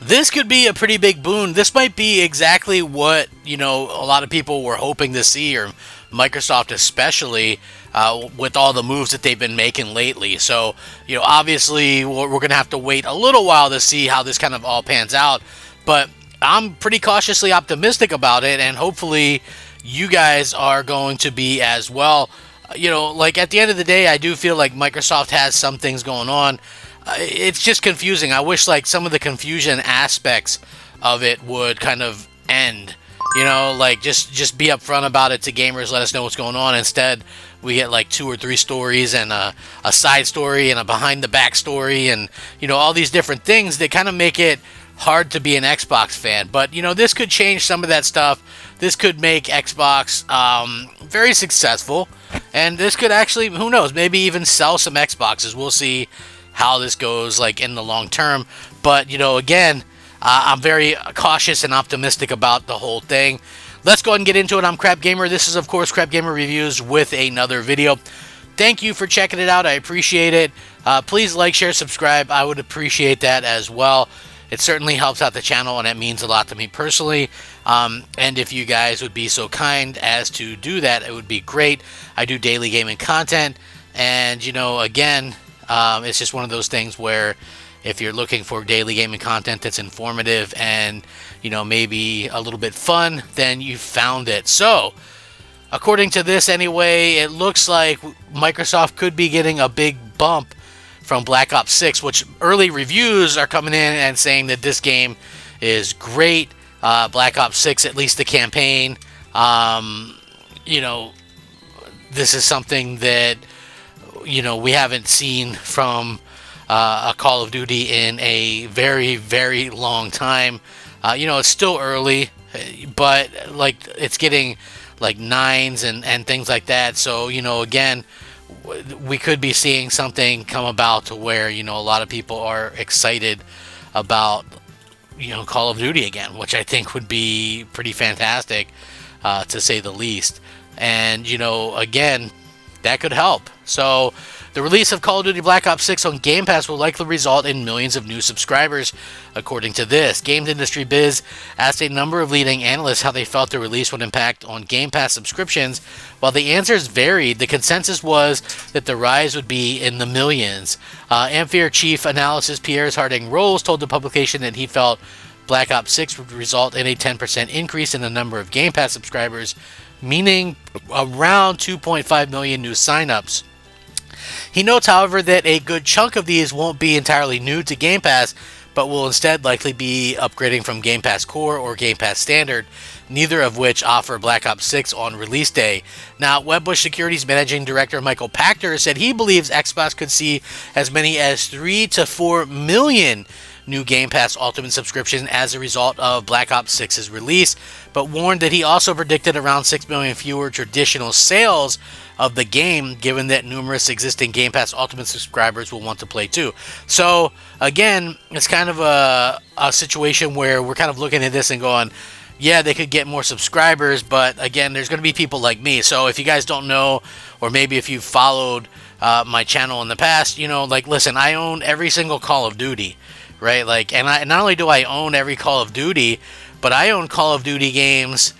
This could be a pretty big boon. This might be exactly what, a lot of people were hoping to see, or Microsoft especially, with all the moves that they've been making lately. So, obviously, we're going to have to wait a little while to see how this kind of all pans out. But I'm pretty cautiously optimistic about it, and hopefully, you guys are going to be as well. Like at the end of the day, I do feel like Microsoft has some things going on. It's just confusing. I wish like some of the confusion aspects of it would kind of end. Like just be upfront about it to gamers. Let us know what's going on. Instead, we get like two or three stories and a side story and a behind the back story and all these different things that kind of make it hard to be an Xbox fan. But this could change some of that stuff. This could make Xbox very successful, and this could actually, who knows, maybe even sell some Xboxes. We'll see how this goes like in the long term. But again, I'm very cautious and optimistic about the whole thing. Let's go ahead and get into it. I'm Crap Gamer. This is of course Crap Gamer Reviews with another video. Thank you for checking it out. I appreciate it. Please like, share, subscribe. I would appreciate that as well. It certainly helps out the channel, and it means a lot to me personally. And if you guys would be so kind as to do that, it would be great. I do daily gaming content, and again, it's just one of those things where if you're looking for daily gaming content that's informative and maybe a little bit fun, then you found it. So according to this anyway, it looks like Microsoft could be getting a big bump from Black Ops 6, which early reviews are coming in and saying that this game is great. Black Ops 6, at least the campaign, this is something that we haven't seen from a Call of Duty in a very, very long time. It's still early, but like it's getting like 9s and things like that. So again, we could be seeing something come about to where a lot of people are excited about Call of Duty again, which I think would be pretty fantastic, to say the least. And again, that could help. So the release of Call of Duty Black Ops 6 on Game Pass will likely result in millions of new subscribers, according to this. Games Industry Biz asked a number of leading analysts how they felt the release would impact on Game Pass subscriptions. While the answers varied, the consensus was that the rise would be in the millions. Ampere Chief Analysis Piers Harding Rolls told the publication that he felt Black Ops 6 would result in a 10% increase in the number of Game Pass subscribers, meaning around 2.5 million new signups. He notes, however, that a good chunk of these won't be entirely new to Game Pass, but will instead likely be upgrading from Game Pass Core or Game Pass Standard, neither of which offer Black Ops 6 on release day. Now, Wedbush Securities Managing Director Michael Pachter said he believes Xbox could see as many as 3 to 4 million new Game Pass Ultimate subscriptions as a result of Black Ops 6's release, but warned that he also predicted around 6 million fewer traditional sales of the game, given that numerous existing Game Pass Ultimate subscribers will want to play too. So again, it's kind of a situation where we're kind of looking at this and going, yeah, they could get more subscribers, but again, there's going to be people like me. So if you guys don't know, or maybe if you've followed my channel in the past, like, listen, I own every single Call of Duty, right? Like, and not only do I own every Call of Duty, but I own Call of Duty games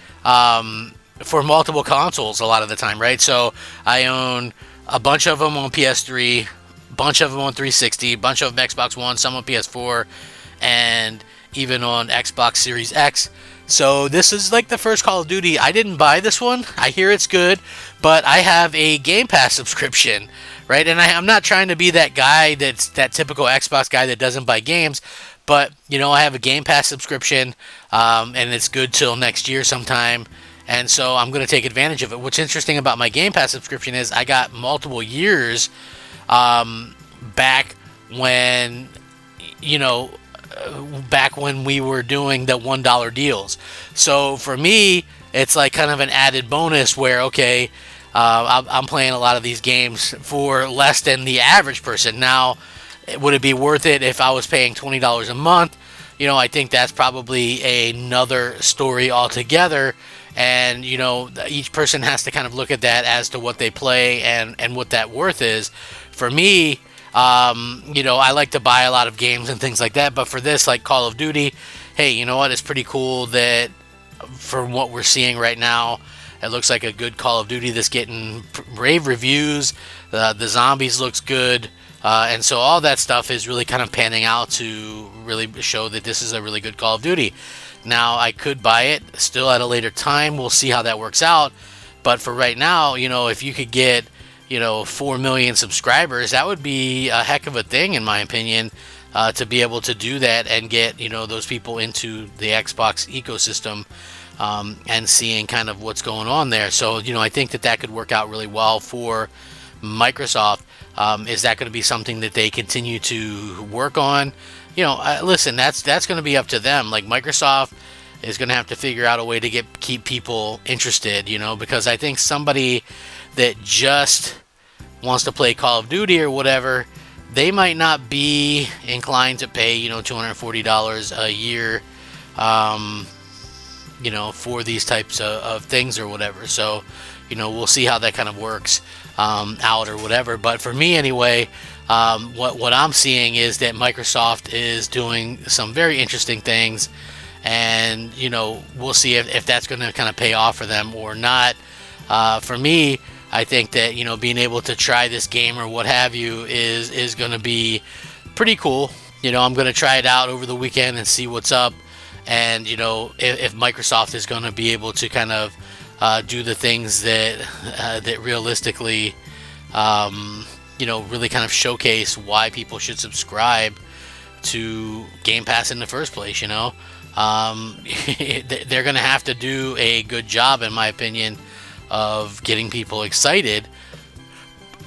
for multiple consoles a lot of the time, right? So I own a bunch of them on PS3, a bunch of them on 360, a bunch of them Xbox One, some on PS4, and even on Xbox Series X. So this is like the first Call of Duty. I didn't buy this one. I hear it's good, but I have a Game Pass subscription, right? And I'm not trying to be that guy that's that typical Xbox guy that doesn't buy games, but I have a Game Pass subscription, and it's good till next year sometime. And so I'm going to take advantage of it. What's interesting about my Game Pass subscription is I got multiple years back when, back when we were doing the $1 deals. So for me, it's like kind of an added bonus where, okay, I'm playing a lot of these games for less than the average person. Now, would it be worth it if I was paying $20 a month? I think that's probably another story altogether. And, each person has to kind of look at that as to what they play and what that worth is. For me, You know, I like to buy a lot of games and things like that, but for this, like Call of Duty, hey, you know what? It's pretty cool that from what we're seeing right now, it looks like a good Call of Duty that's getting rave reviews. The zombies looks good. And so all that stuff is really kind of panning out to really show that this is a really good Call of Duty. Now, I could buy it still at a later time. We'll see how that works out. But for right now, you know, if you could get, you know, 4 million subscribers, that would be a heck of a thing, in my opinion, to be able to do that and get, you know, those people into the Xbox ecosystem, and seeing kind of what's going on there. So, you know, I think that that could work out really well for Microsoft. Is that going to be something that they continue to work on? You know, listen, that's going to be up to them. Like, Microsoft is going to have to figure out a way to keep people interested, you know, because I think somebody that just wants to play Call of Duty or whatever, they might not be inclined to pay, you know, $240 a year, you know, for these types of things or whatever. So, you know, we'll see how that kind of works out or whatever. But for me anyway, what I'm seeing is that Microsoft is doing some very interesting things, and, you know, we'll see if that's going to kind of pay off for them or not. For me, I think that, you know, being able to try this game or what have you is going to be pretty cool. You know, I'm going to try it out over the weekend and see what's up. And, you know, if Microsoft is going to be able to kind of do the things that that realistically, you know, really kind of showcase why people should subscribe to Game Pass in the first place, you know. They're going to have to do a good job, in my opinion, of getting people excited,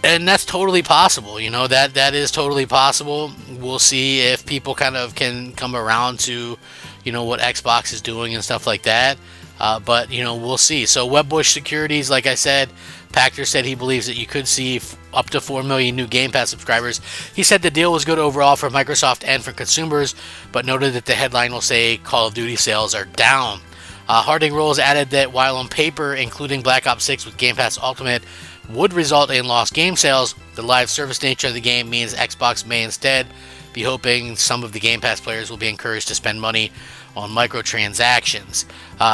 and that's totally possible. You know, that is totally possible. We'll see if people kind of can come around to, you know, what Xbox is doing and stuff like that. But, you know, we'll see. So Wedbush Securities, like I said, Pachter said he believes that you could see up to 4 million new Game Pass subscribers. He said the deal was good overall for Microsoft and for consumers, but noted that the headline will say Call of Duty sales are down. Harding Rolls added that while on paper, including Black Ops 6 with Game Pass Ultimate would result in lost game sales, the live service nature of the game means Xbox may instead be hoping some of the Game Pass players will be encouraged to spend money on microtransactions.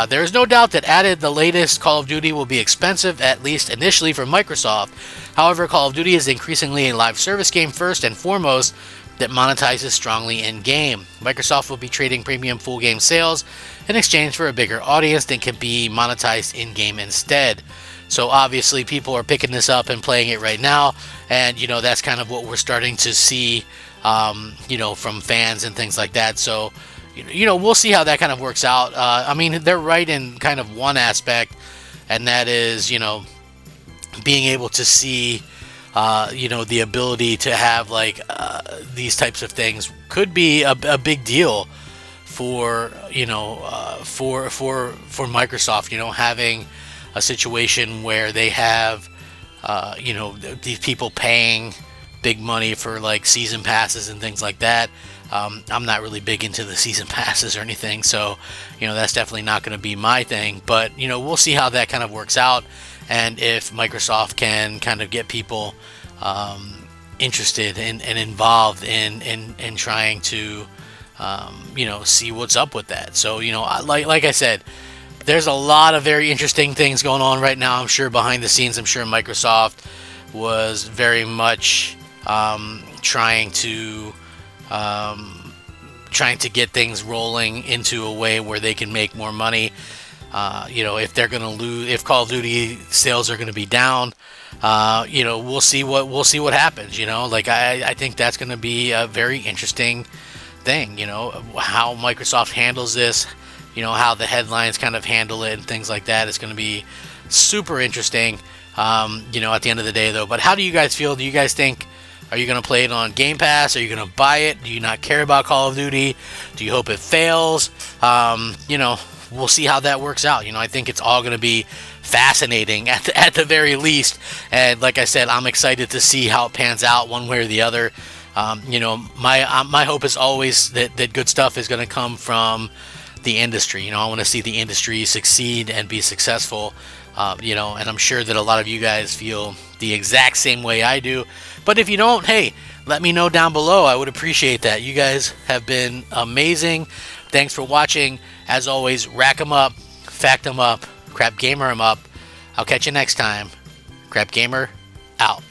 There is no doubt that added the latest Call of Duty will be expensive, at least initially for Microsoft. However, Call of Duty is increasingly a live service game first and foremost that monetizes strongly in-game. Microsoft will be trading premium full game sales in exchange for a bigger audience that can be monetized in-game instead. So obviously people are picking this up and playing it right now, and, you know, that's kind of what we're starting to see, you know, from fans and things like that. So, you know, we'll see how that kind of works out. I mean, they're right in kind of one aspect, and that is, you know, being able to see, you know, the ability to have like these types of things could be a big deal for, you know, for Microsoft. You know, having a situation where they have, you know, these people paying big money for like season passes and things like that. I'm not really big into the season passes or anything, so, you know, that's definitely not going to be my thing. But, you know, we'll see how that kind of works out, and if Microsoft can kind of get people interested and involved in trying to, you know, see what's up with that. So, you know, like I said, there's a lot of very interesting things going on right now. I'm sure behind the scenes, I'm sure Microsoft was very much trying to get things rolling into a way where they can make more money. You know, if they're going to lose, if Call of Duty sales are going to be down, you know, we'll see what happens. You know, like I think that's going to be a very interesting thing. You know, how Microsoft handles this. You know, how the headlines kind of handle it and things like that. It's going to be super interesting. You know, at the end of the day, though. But how do you guys feel? Do you guys think? Are you going to play it on Game Pass? Are you going to buy it? Do you not care about Call of Duty? Do you hope it fails? You know, we'll see how that works out. You know, I think it's all going to be fascinating at the very least. And like I said, I'm excited to see how it pans out one way or the other. You know, my hope is always that good stuff is going to come from the industry. You know, I want to see the industry succeed and be successful. You know, and I'm sure that a lot of you guys feel the exact same way I do. But if you don't, hey, let me know down below. I would appreciate that. You guys have been amazing. Thanks for watching. As always, rack 'em up, fact 'em up, crap gamer 'em up. I'll catch you next time. Crap Gamer out.